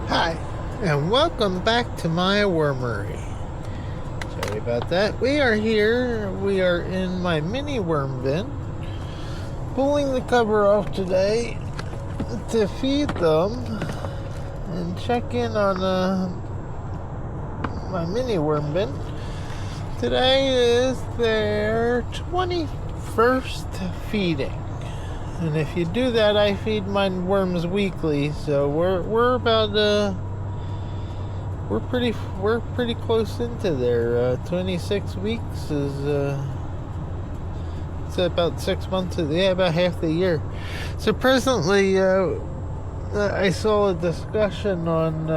Hi, and welcome back to my wormery. Sorry about that. We are here. We are in my mini worm bin, pulling the cover off today to feed them and check in on my mini worm bin. Today is their 21st feeding. And if you do that, I feed my worms weekly, so we're about we're pretty close into their 26 weeks is it's about 6 months about half the year. So presently I saw a discussion on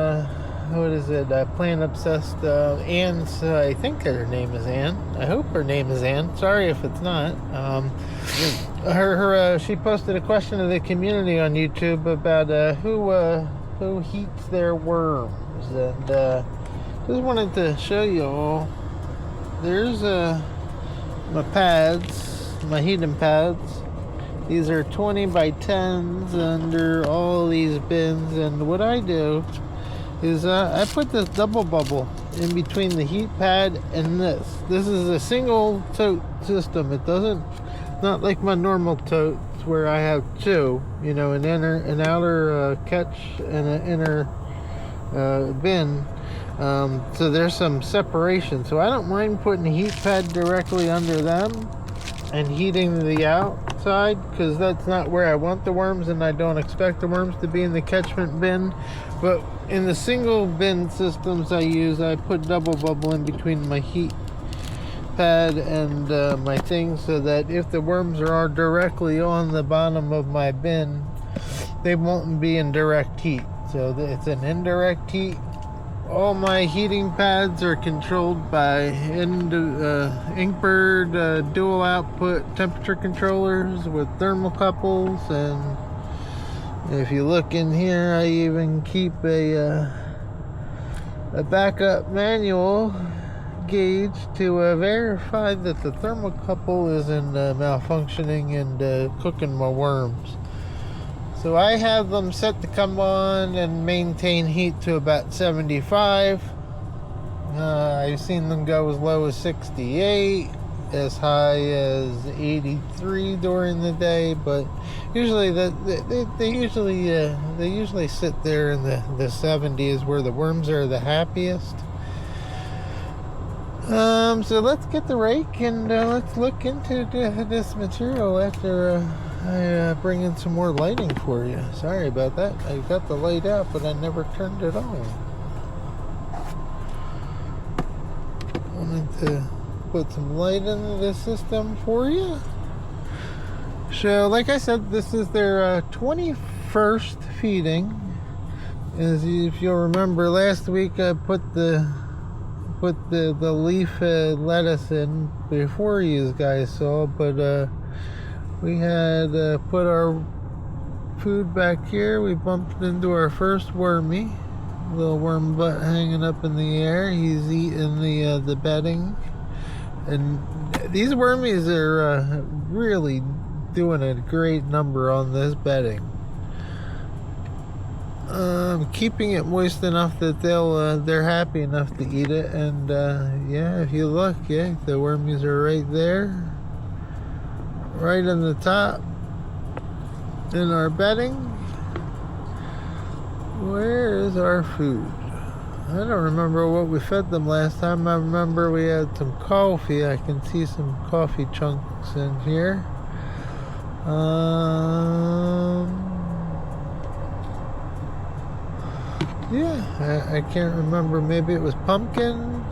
what is it, Plant Obsessed, Anne's, I think her name is Anne. I hope her name is Anne. Sorry if it's not. She posted a question to the community on YouTube about who heats their worms, and just wanted to show you all. There's my pads, my heating pads. These are 20 by 10s under all these bins, and what I do is I put this double bubble in between the heat pad and this. This is a single tote system. It doesn't, not like my normal totes where I have two, you know, an outer catch and an inner bin. So there's some separation. So I don't mind putting the heat pad directly under them and heating the outside, because that's not where I want the worms, and I don't expect the worms to be in the catchment bin. But in the single bin systems I use, I put double bubble in between my heat pad and my thing, so that if the worms are directly on the bottom of my bin, they won't be in direct heat. So it's an indirect heat. All my heating pads are controlled by Inkbird dual output temperature controllers with thermocouples, and if you look in here, I even keep a backup manual gauge to verify that the thermocouple isn't malfunctioning and cooking my worms. So I have them set to come on and maintain heat to about 75. I've seen them go as low as 68, as high as 83 during the day, but usually they usually sit there in the 70s where the worms are the happiest. So let's get the rake and let's look into this material after I bring in some more lighting for you. Sorry about that. I got the light out, but I never turned it on. Wanted to put some light into the system for you. So, like I said, this is their 21st feeding. As if you'll remember, last week I put the leaf lettuce in before you guys saw, but we had put our food back here. We bumped into our first wormy, little worm butt hanging up in the air. He's eating the bedding, and these wormies are really doing a great number on this bedding. Keeping it moist enough that they're happy enough to eat it, and yeah, if you look, yeah, the wormies are right there, right on the top in our bedding. Where is our food? I don't remember what we fed them last time. I remember we had some coffee. I can see some coffee chunks in here. Yeah, I can't remember. Maybe it was pumpkin.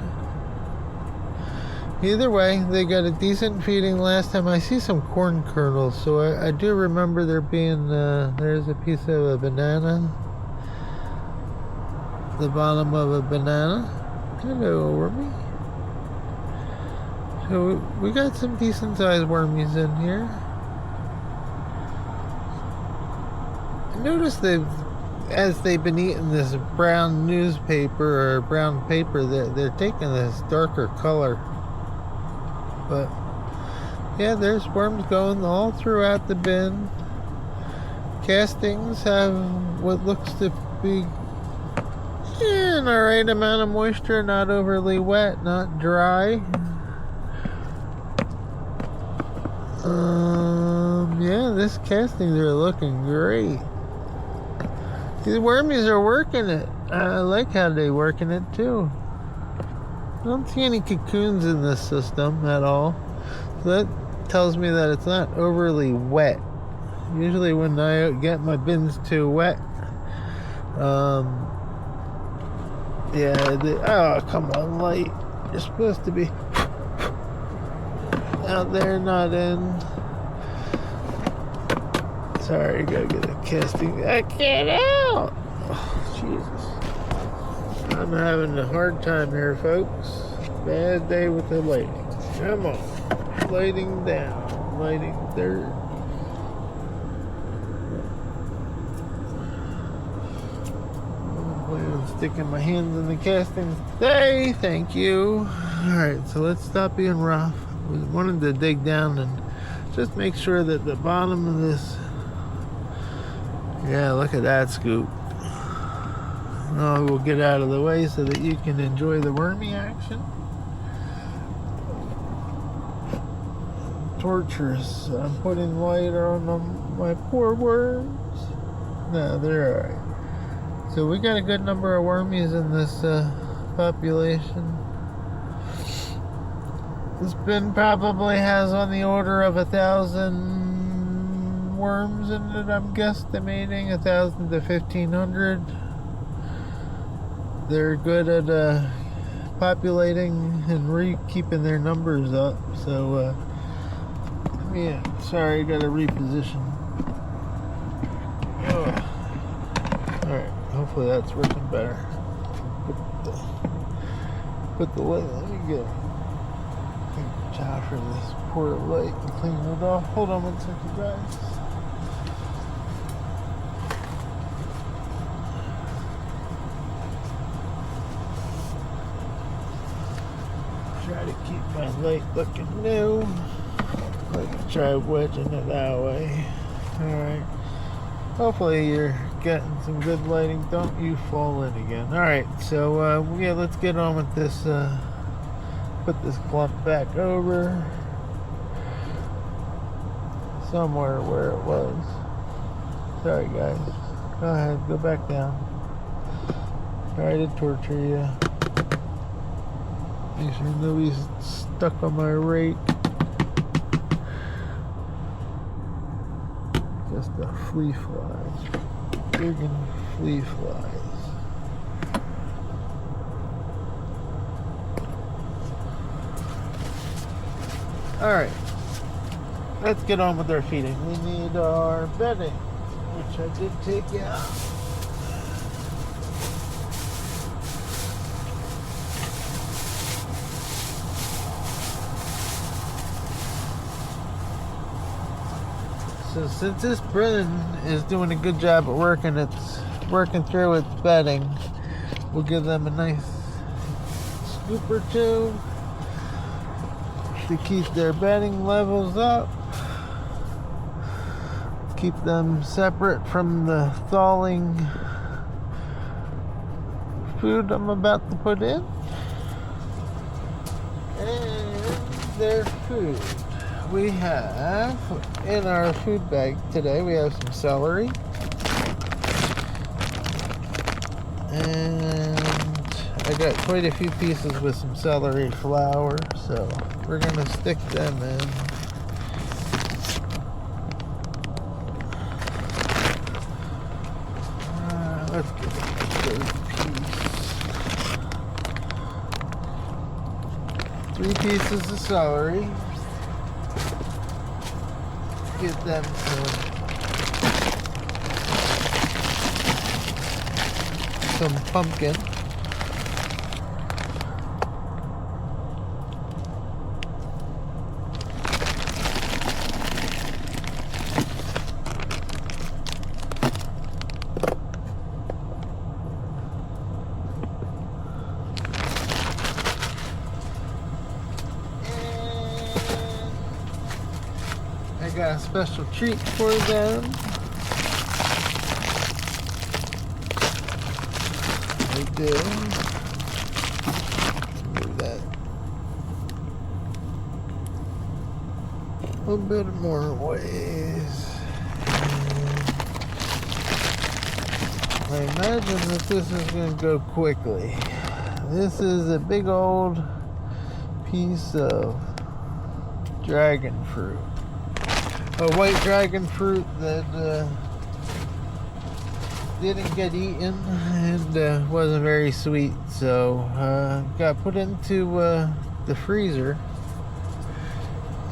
Either way, they got a decent feeding last time. I see some corn kernels, so I do remember there being, there's a piece of a banana. The bottom of a banana. Hello, wormy. So we got some decent sized wormies in here. I noticed as they've been eating this brown newspaper or brown paper, they're taking this darker color. But yeah, there's worms going all throughout the bin. Castings have what looks to be an alright amount of moisture, not overly wet, not dry. Yeah, this castings are looking great. These wormies are working it. I like how they working it too. I don't see any cocoons in this system at all. So that tells me that it's not overly wet. Usually when I get my bins too wet, oh, come on, light. You're supposed to be out there, not in. Sorry, gotta get a casting. I can't out! Oh, Jesus. I'm having a hard time here, folks. Bad day with the lighting. Come on. Lighting down. Lighting dirt. I'm sticking my hands in the castings today. Thank you. Alright, so let's stop being rough. We wanted to dig down and just make sure that the bottom of this. Yeah, look at that scoop. Oh, we'll get out of the way so that you can enjoy the wormy action. Torturous. I'm putting light on my poor worms. No, they're alright. So we got a good number of wormies in this population. This bin probably has on the order of 1,000 worms in it, I'm guesstimating 1,000 to 1,500. They're good at populating and keeping their numbers up. So, yeah, sorry, gotta reposition. Oh. Alright, hopefully that's working better. Put the light, let me get chow for this poor light and clean it off. Hold on 1 second, guys. Try to keep my light looking new. Like try wedging it that way. Alright. Hopefully you're getting some good lighting. Don't you fall in again. Alright, so yeah, let's get on with this. Put this clump back over. Somewhere where it was. Sorry guys. Go ahead, go back down. Try to torture you. Make sure nobody's stuck on my rake. Just the flea flies. Friggin' flea flies. Alright. Let's get on with our feeding. We need our bedding, which I did take out. So since this bin is doing a good job at working through its bedding, we'll give them a nice scoop or two to keep their bedding levels up. Keep them separate from the thawing food I'm about to put in. And their food. We have in our food bag today, we have some celery. And I got quite a few pieces with some celery flour, so we're going to stick them in. Let's get those pieces. 3 pieces of celery. Get them some pumpkin. Got a special treat for them. we do. Move that a bit more ways. I imagine that this is going to go quickly. This is a big old piece of dragon fruit. A white dragon fruit that didn't get eaten and wasn't very sweet, so got put into the freezer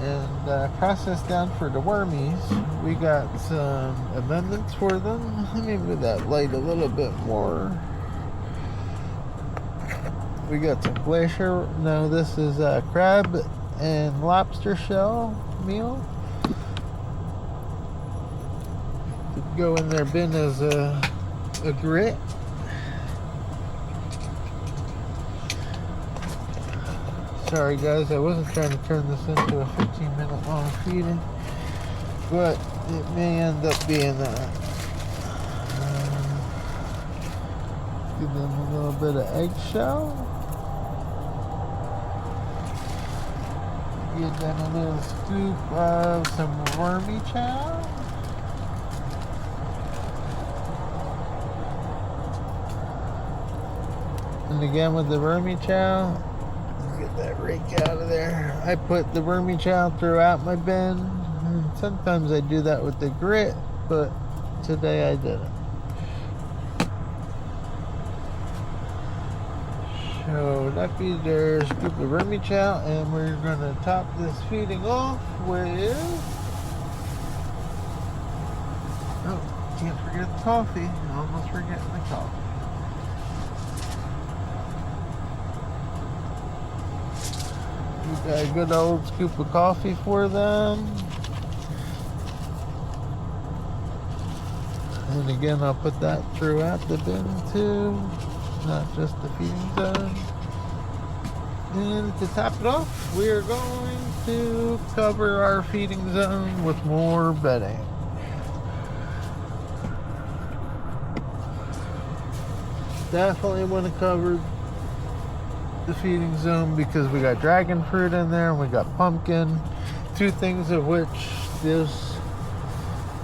and processed down for the wormies. We got some amendments for them. Let me move that light a little bit more. We got some glacier. No, this is crab and lobster shell meal. Go in their bin as a grit. Sorry guys, I wasn't trying to turn this into a 15-minute long feeding, but it may end up being that. Give them a little bit of eggshell. Give them a little scoop of some wormy chow. And again with the wormy chow, let's get that rake out of there. I put the wormy chow throughout my bin. And sometimes I do that with the grit, but today I didn't. So that be their scoop of wormy chow, and we're gonna top this feeding off with, oh, can't forget the coffee. Almost forgetting the coffee. We got a good old scoop of coffee for them. And again, I'll put that throughout the bin too, not just the feeding zone. And to top it off, we are going to cover our feeding zone with more bedding. Definitely want to cover the feeding zone because we got dragon fruit in there and we got pumpkin, two things of which this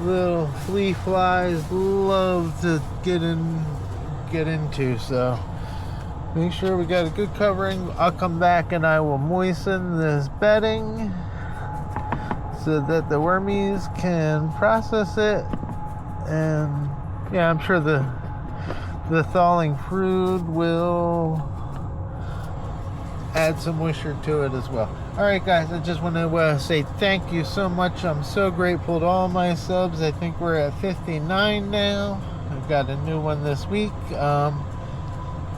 little flea flies love to get into, so make sure we got a good covering. I'll come back and I will moisten this bedding so that the wormies can process it, and yeah, I'm sure the thawing fruit will add some moisture to it as well. Alright guys, I just want to say thank you so much. I'm so grateful to all my subs. I think we're at 59 now. I've got a new one this week.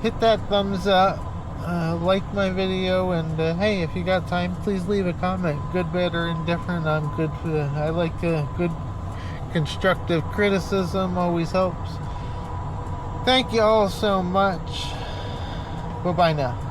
Hit that thumbs up, like my video, and hey, if you got time, please leave a comment. Good, bad, or indifferent. I'm good for I like good constructive criticism, always helps. Thank you all so much. Bye bye now.